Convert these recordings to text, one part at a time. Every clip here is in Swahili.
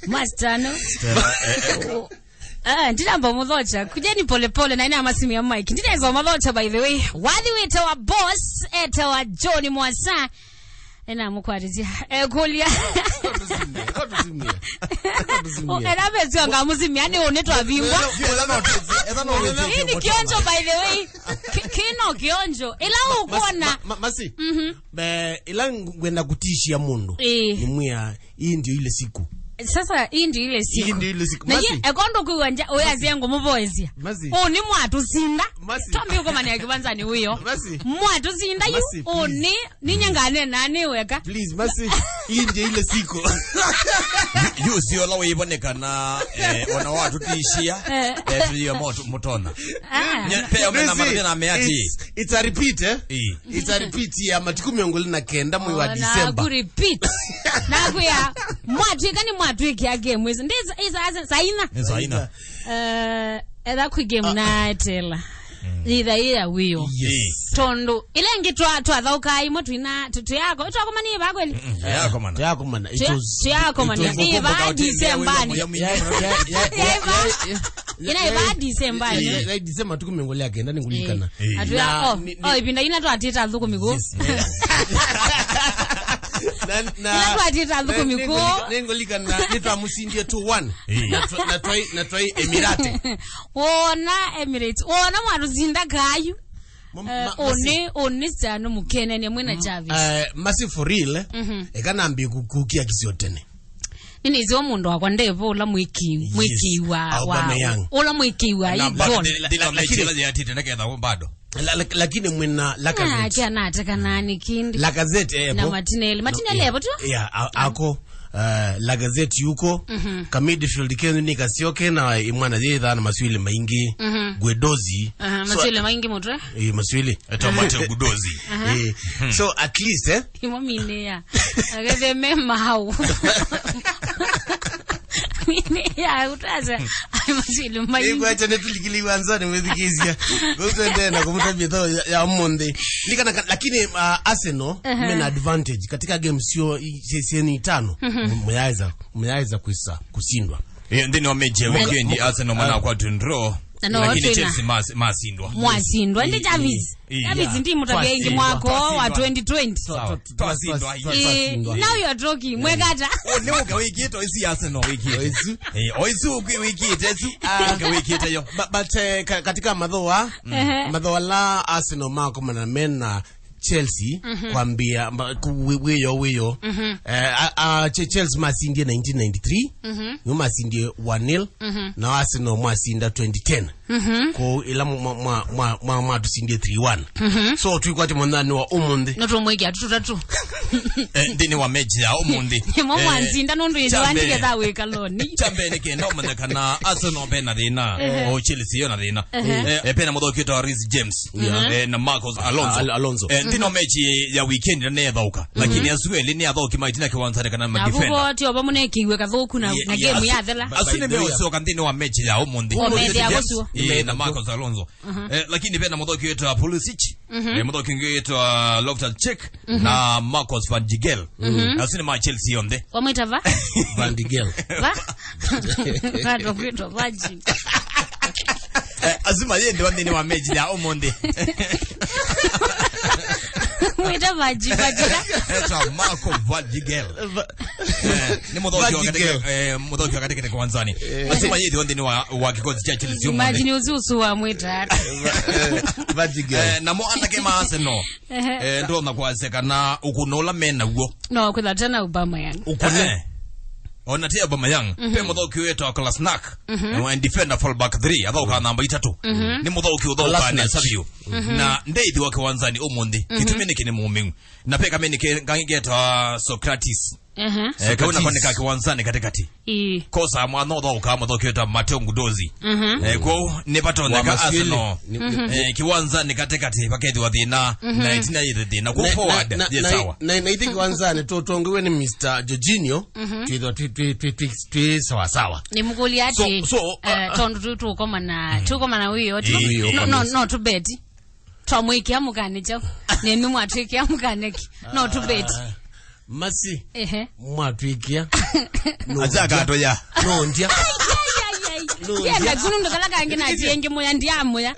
Mastano. Ndinamba mudhocha kujeni pole pole na ina amasimu ya Mike. Ndinaizo mudhocha by the way. Wadi wita wa boss eta wa Johnny Mwasa. Ena mukwarizia kulia ena bezwa ngamuzimia ni onetwa vingwa ini kionjo by the way kino kionjo ila ukona masi ila ngwenda kutishia mundu nimwia hii ndio ile siku sasa hii ndio ile siku na yeye ekondo kuwanja oyazia ngomuboezia oni mwatu zinda tombi uko mani yakibanza huyo mwatu zinda yu oni ninyangane nani weka please masi hii ndio ile siku yu sio lawe ibonekana wana watu tishia tuyo moto mutona peo mena marina meati it's a repeat it's a repeat ya matikumi ongoli na kenda mwi wa December na ku repeat na kuya mwatu ikani mwatu ya game is saina eda ku game na tela ida wiyo tondo ile ngitwa twathoka imo twina tutu yako itwa mani ba kweli yako mana yako mani iba December ni ina iba December ni December tukumengolea kenda ningulikana ibinda ina twatita thuku migo na twatita thuku migo ningulikana nitwa musindie 2-1 na twai Emirate wona Emirates wona mwaru zinda gayu one sana mukene ne mwena Jarvis masi for real ekanambi kukukia kisiotene nini zo mundu wakwa ndevo ola mwikiwa ola mwikiwa ibon ndilo mechela ya tete naketha bado lakini mwena Lacazette nataka nani kindi Lacazette na Martinelli ebo tu ako Lacazette yuko ka midfield kenu ni kasioke na imwana zidha na maswili maingi Guedozi maswili maingi mutre maswili tomate Guedozi so at least imomine ya agade mema hau ya utaza maswili maingi ikwacha netulikili wanzani mwezikizia gotendena kumutabito ya monde likana lakini Arsenal mena advantage katika game sio sieni 5 mmeaweza kusindwa ndini wameje weekend Arsenal mwana kwa draw lakini Chelsea mwasindwa ndi Jarvis ndi mutabia ingi mwako wa 2020 twasindwa now you are talking mwekata oneoka wiki to isi Arsenal wiki oisu wiki tesu wiki yo but katika madhoa la Arsenal mako na Chelsea kwambia wiyo Chelsea masindie 1993 masindie 1-0 na Arsenal masinda 2010 ko ila mwa tusindie 3-1 so tuikwati mwanani wa umundi noto mweki atutatu ndini wa mechi ya umundi mwa nzinda nondo yezwandike za weka loni chambene kenda omandaka na Arsenal pena dina o Chelsea yona dina pena modo kito Reece James na Marcos Alonso ndino mechi ya weekend na yadauka lakini asueli ni yadauki maitina kiwanza kana madefender abuko ti oba munekiwe kathoku na game ya thela asune meo sio kandini wa mechi ya umundi na Marcos Alonso lakini pena modo kito Pulisic modo kito Loftus-Cheek na Marcos Van de Geel asune ma Chelsea yonde wamwita va Van de Geel bado kwito vaji azima yende wandini wa mechi ya umundi mwita vaji eta Marco Van de Geel ni mudhoki katika kwanzani azima yende wandini wa kikosi cha Chelsea umundi imagine uzusu wa mwita Van de Geel na mo andake ma Arsenal ndo na kwaseka na ukunola mena ugo no kwela tena Aubameyang ukune ona tia Aubameyang pe mudhoki wetu akala snack and defender fullback 3 adhoka namba 3 ni mudhoki udhoka ni Savio na ndeithi wake wanzani umundi kitumene kine mumingu na peka meni ngangeta Socrates kauna kone kaki wanzani katikati kosa mwana udhoka mudhoki wetu Mateo Guedozi kwa nepato ndaka Arsenal kiwanzani katikati pakethi wa dhina na itina dhina kwa forward yesawa na ithi kiwanzani tuongewe ni Mr. Jorginho sawa ni mgoli ati tondo tuko mana huyo no to bet twamwiki amukane cho nemi mwatwiki amukaneki no to bet Masi. Mwatwikia. Acha gato ya. No ndia. Kenda kunundo kala kange na jenge moya ndiamoya.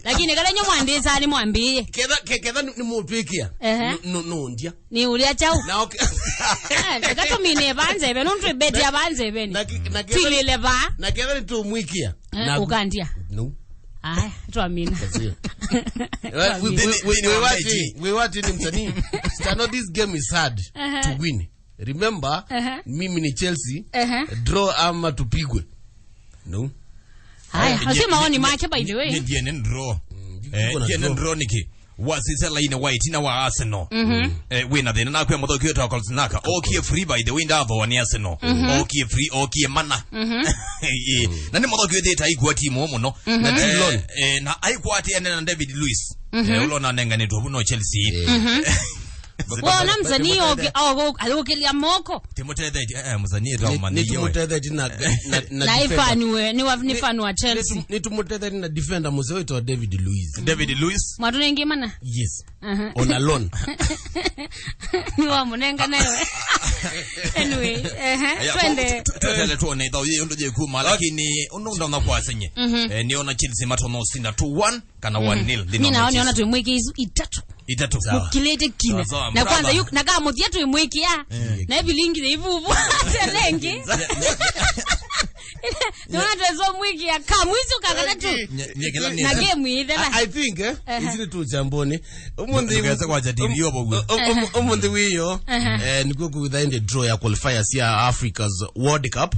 Lakini kala nyo mwandisa ali mwambie. Keda ni mutwikia. No ndia. Ni ulia chau. Na okay. Kato mine banze be nuntu beti ya banze be ni. Tilile ba. Na keda ni tu mwikia. Na ukandia. No. Aya, tuamina. We watching him tani. Stano, this game is hard to win. Remember, mimi ni Chelsea. Draw ama tupigwe. No. Aya, hasema wani make by the way. Ndiye draw. Ndiye draw niki. Wasisela ine white ina wa Arsenal. Wina then na kwa motho kyo to Naka. Okay free by the wind avo ni Arsenal. Okay free, okay mana. Na ni motho kyo data igwa timu muno. Na loan. Na aikwa ati na David Luiz. Ulona nenga ni to no Chelsea. Wona mzani alokelia moko. Timothy mzani ndo mani yewe. Timothy na ifaniwe ni fanu wa Chelsea. Ni Timothy na defender mzee wetu David Luiz. David Luiz. Mwatu nengi mana? Yes. On a loan. Ni wa munenga nayo. Anyway, twende. Tutele tuone ndo yeye ndo je kuma lakini ndo na kwa senye. Niona Chelsea matono sinda 2-1 kana 1-0. Mimi naona tumweke hizo itatu sawa. Kilete kina. Na kwanza na kama moti yetu imweke ya. Na hivi lingi hivi telengi. Nona tuzo mwiki ya kamwizo kakana tu. Na game hii tena. I think izile tu jamboni. Umundi kwa jadi yobo. Umundi wiyo niko kuithainde draw ya qualifiers ya Africa's World Cup.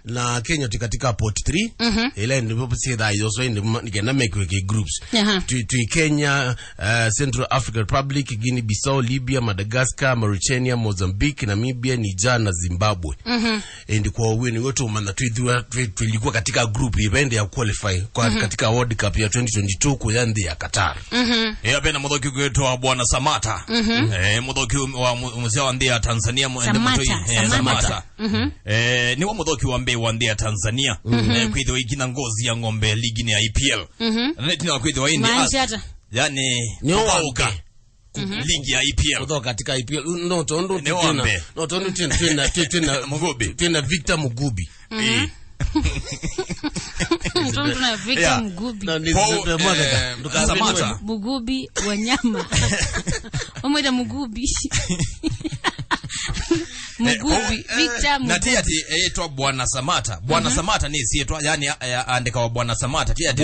Na Kenya katika pot 3. Ile ndipo sida yoso nigenda make groups. Tu Kenya, Central African Republic, Guinea Bissau, Libya, Madagascar, Mauritania, Mozambique, Namibia, Niger na Zimbabwe. And kwa wini wote umana tulikuwa katika group event ya qualify kwa katika World Cup ya 2022 kuyandi ya Qatar. Pena mudhoki kwetu wa Bwana Samata. Mudhoki wa mzee wa ndia Tanzania Samata. Ni wa mudhoki wa mbe wa ndia Tanzania. Kuidho ikina ngozi ya ngombe ligi ni ya IPL. Netina kuidho wa indi yani nyauka ligi ya IPL. Kutoka katika IPL no tondo tena Mugubi. Tena Victor Mugubi. Tuna Victor Mugubi. Samata. Mugubi wanyama. Omweda Mugubi. Mugubi Victor Mugubi. Na tiati etwa Bwana Samata. Bwana Samata ni sietwa yani andika wa Bwana Samata. Tiati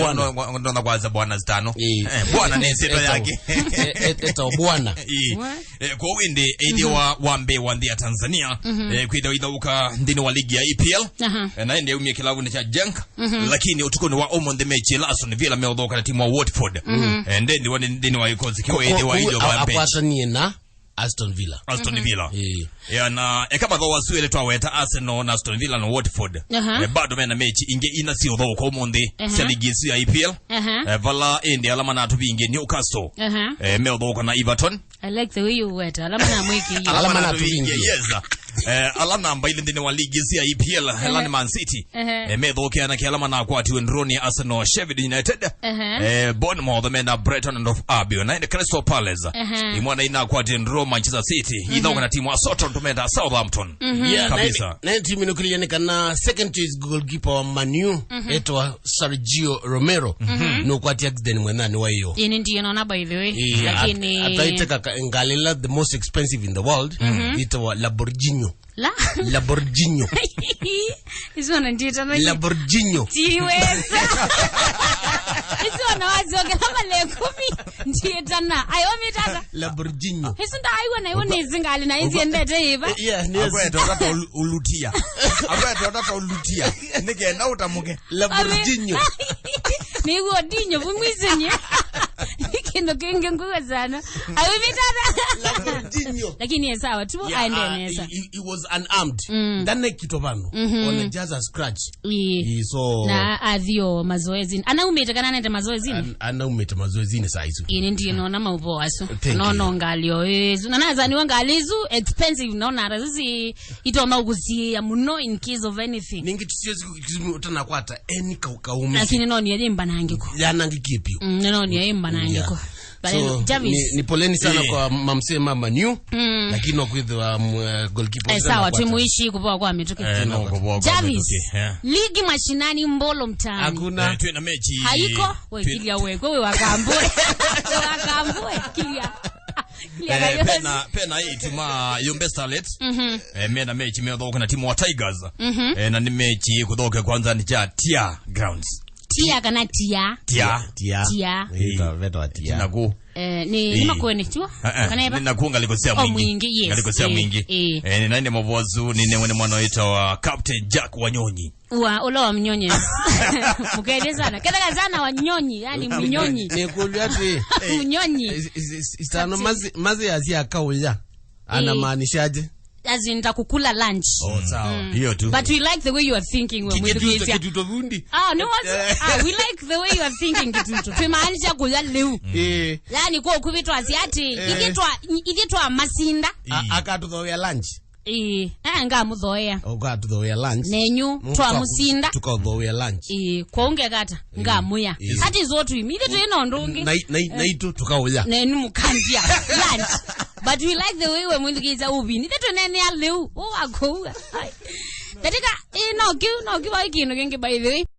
ndo kwanza Bwana zitano. Bwana ni sietwa yake. Eta Bwana. Kwa windi edi wa mbe wa ndia Tanzania. Kuida idauka ndini wa ligi ya EPL. Na ende umye kilavu ni cha Genk. Lakini utukoni wa Omonde mechi Aston Villa meodoka na timu wa Watford. Ndendi wa ndini wa ikozi kiwa edi wa ijo wa mbe. Apasa ni na Aston Villa. Na kama though wasuele tu aweta Arsenal na Aston Villa na Watford. Bado mena mechi inge ina sio though kwa Omonde sia ligi ya EPL. Vala ende alama na tubinge Newcastle. Meo though na Everton. I like the way you went. Alama na mwiki hiyo. Alama na tubinge. Yes. Alama amba ile ndine wa ligi ya EPL Helen Man City. Meo though na alama na kwa Tiwendroni Arsenal Sheffield United. Bournemouth mena Brighton and of Albion na Crystal Palace. Imwana ina kwa Tiwendroni Manchester City. Idauka na timu wa Soton tumenda Southampton. Kabisa. Na timu inokulianika na second choice goalkeeper wa Manu etwa Sergio Romero. No kwa accident mwenani wa hiyo. Ini ndiyo naona by the way. Lakini ataiteka ngalila the most expensive in the world. Itwa Lamborghini. Lamborghini. Hizo ndiyo na Lamborghini. Siweza. Hizo na wazi oge kama le 10 ndiye tana. Ayo mitata. Lamborghini. Hizo nda aiwa na iwo nezingali na hizi endete hiva. Yeah, ni tata ulutia. Tata ulutia. Nigenda utamuke. Lamborghini. Ni uo dinyo vumwizenye. Nikindo kenge nguwe sana. Ayo mitata. Lamborghini. Lakini ya sawa tu aende nesa. He was unarmed. Dane kitovano. On just a scratch. So na adhio mazoezi. Anaumeta kana nenda mazoezi. Anaumeta mazoezi ni saizo. Ini ndiyo naona maupo waso. Nono ngalio yezu. Na nazani wangalizu expensive naona razizi ito na ukuzi ya muno in case of anything. Ningi tusiwezi utana kwata any kaume. Lakini noni ya jemba na angiko. Ya nangi kipi. Noni ya jemba na angiko. So, ni poleni sana kwa mamsema Manu. timu lakini okwithwa goalkeeper sawa timuishi kupoa kwa mituke no kupoa kwa Jarvis ligi mashinani mbolo mtaani hakuna tuna mechi haiko wewe kilia wewe wakambwe wakambwe kilia pena hii tuma Yombe Starlets mena mechi meodhoka na timu wa Tigers na ni mechi kudhoka kwanza ni cha Tia Grounds Tia kana Tia veto Tia naku ni makweni tu kaneba nakuanga likosea mwingi alikosea mwingi ni nani mavozu ni nene mwana wetu wa Captain Jack Wanyonyi ule wa mnyonyi mkaide sana kadaka sana Wanyonyi yani mnyonyi ni kulwa tu mnyonyi istano mazi azia kauya anamaanishaje as in takukula lunch sawa hiyo tu but we like the way you are thinking when we do kitu vundi no we like the way you are thinking kitu tumaanisha kula leo yani kwa ukuvitwa asiati ikitwa masinda akatuthoya lunch nga muthoya ukatuthoya lunch nenyu twa musinda tukathoya lunch kwa unge kata nga muya hati zote imide tena ndonge na itu tukauya nenu mukandia lunch but we like the way we mwindikiza ubini teto nene ya leo akouga katika no kiwa ikino genge by the way